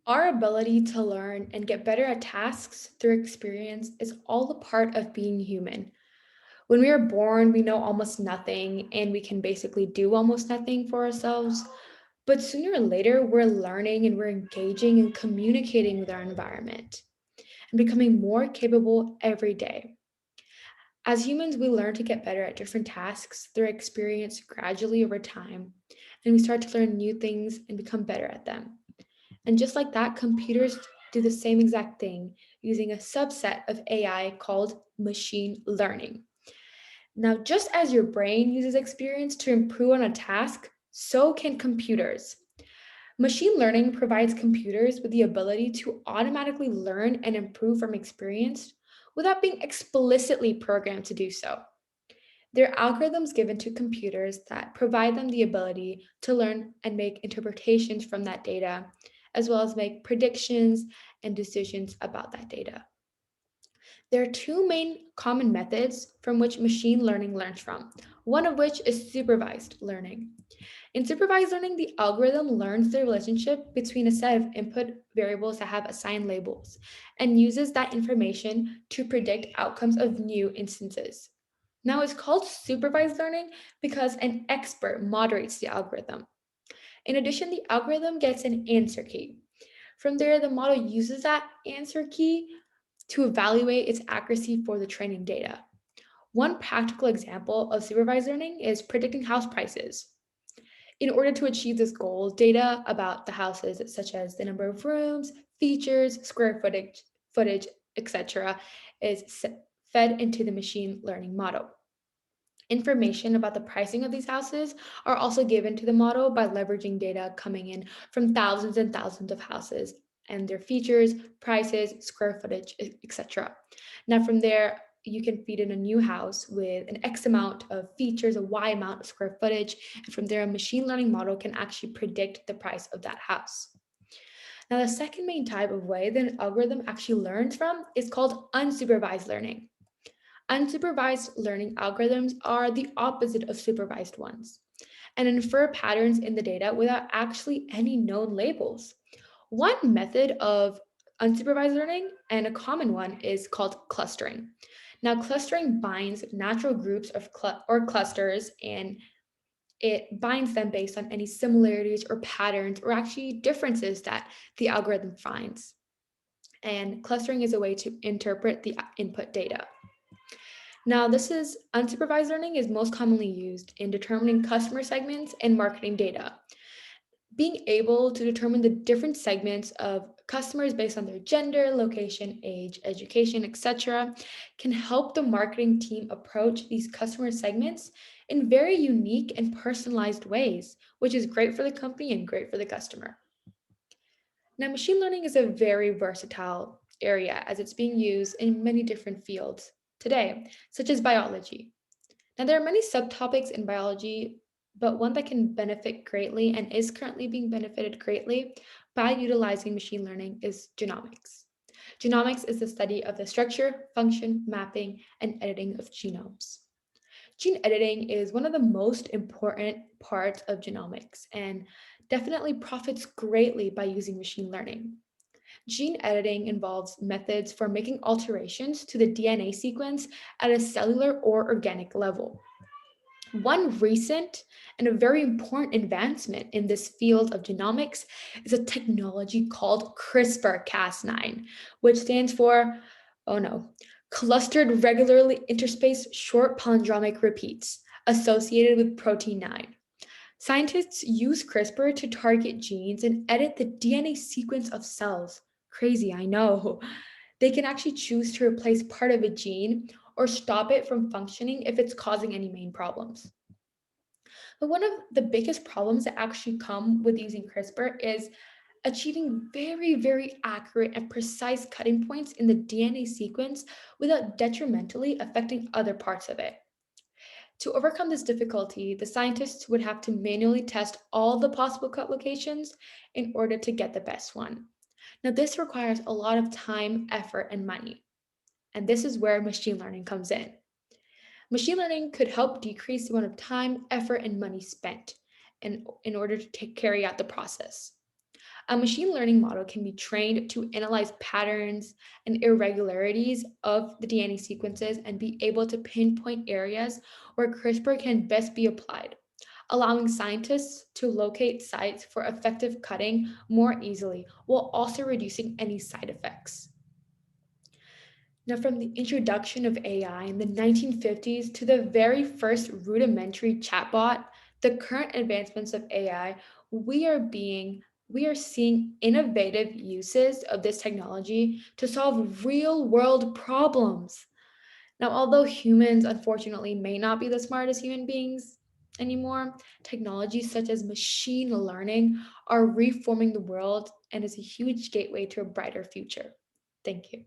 Our ability to learn and get better at tasks through experience is all a part of being human. When we are born, we know almost nothing and we can basically do almost nothing for ourselves. But sooner or later, we're learning and we're engaging and communicating with our environment and becoming more capable every day. As humans, we learn to get better at different tasks through experience gradually over time, and we start to learn new things and become better at them. And just like that, computers do the same exact thing using a subset of AI called machine learning. Now, just as your brain uses experience to improve on a task, so can computers. Machine learning provides computers with the ability to automatically learn and improve from experience without being explicitly programmed to do so. There are algorithms given to computers that provide them the ability to learn and make interpretations from that data, as well as make predictions and decisions about that data. There are two main common methods from which machine learning learns from, one of which is supervised learning. In supervised learning, the algorithm learns the relationship between a set of input variables that have assigned labels and uses that information to predict outcomes of new instances. Now, it's called supervised learning because an expert moderates the algorithm. In addition, the algorithm gets an answer key. From there, the model uses that answer key to evaluate its accuracy for the training data. One practical example of supervised learning is predicting house prices. In order to achieve this goal, data about the houses, such as the number of rooms, features, square footage, etc., fed into the machine learning model. Information about the pricing of these houses are also given to the model by leveraging data coming in from thousands and thousands of houses and their features, prices, square footage, etc. Now, from there, you can feed in a new house with an X amount of features, a Y amount of square footage, and from there, a machine learning model can actually predict the price of that house. Now, the second main type of way that an algorithm actually learns from is called unsupervised learning. Unsupervised learning algorithms are the opposite of supervised ones and infer patterns in the data without actually any known labels. One method of unsupervised learning, and a common one, is called clustering. Now, clustering binds natural groups or clusters, and it binds them based on any similarities or patterns or actually differences that the algorithm finds. And clustering is a way to interpret the input data. Now, this is unsupervised learning is most commonly used in determining customer segments and marketing data. Being able to determine the different segments of customers based on their gender, location, age, education, etc., can help the marketing team approach these customer segments in very unique and personalized ways, which is great for the company and great for the customer. Now, machine learning is a very versatile area as it's being used in many different fields today, such as biology. Now, there are many subtopics in biology, but one that can benefit greatly and is currently being benefited greatly by utilizing machine learning is genomics. Genomics is the study of the structure, function, mapping, and editing of genomes. Gene editing is one of the most important parts of genomics and definitely profits greatly by using machine learning. Gene editing involves methods for making alterations to the DNA sequence at a cellular or organic level. One recent and a very important advancement in this field of genomics is a technology called CRISPR-Cas9, which stands for, oh no, clustered regularly interspaced short palindromic repeats associated with protein 9. Scientists use CRISPR to target genes and edit the DNA sequence of cells. Crazy, I know. They can actually choose to replace part of a gene or stop it from functioning if it's causing any main problems. But one of the biggest problems that actually come with using CRISPR is achieving very, very accurate and precise cutting points in the DNA sequence without detrimentally affecting other parts of it. To overcome this difficulty, the scientists would have to manually test all the possible cut locations in order to get the best one. Now, this requires a lot of time, effort, and money. And this is where machine learning comes in. Machine learning could help decrease the amount of time, effort, and money spent in order to carry out the process. A machine learning model can be trained to analyze patterns and irregularities of the DNA sequences and be able to pinpoint areas where CRISPR can best be applied, allowing scientists to locate sites for effective cutting more easily while also reducing any side effects. Now, from the introduction of AI in the 1950s to the very first rudimentary chatbot, the current advancements of AI, we are being we are seeing innovative uses of this technology to solve real world problems. Now, although humans unfortunately may not be the smartest human beings anymore, technologies such as machine learning are reforming the world and is a huge gateway to a brighter future. Thank you.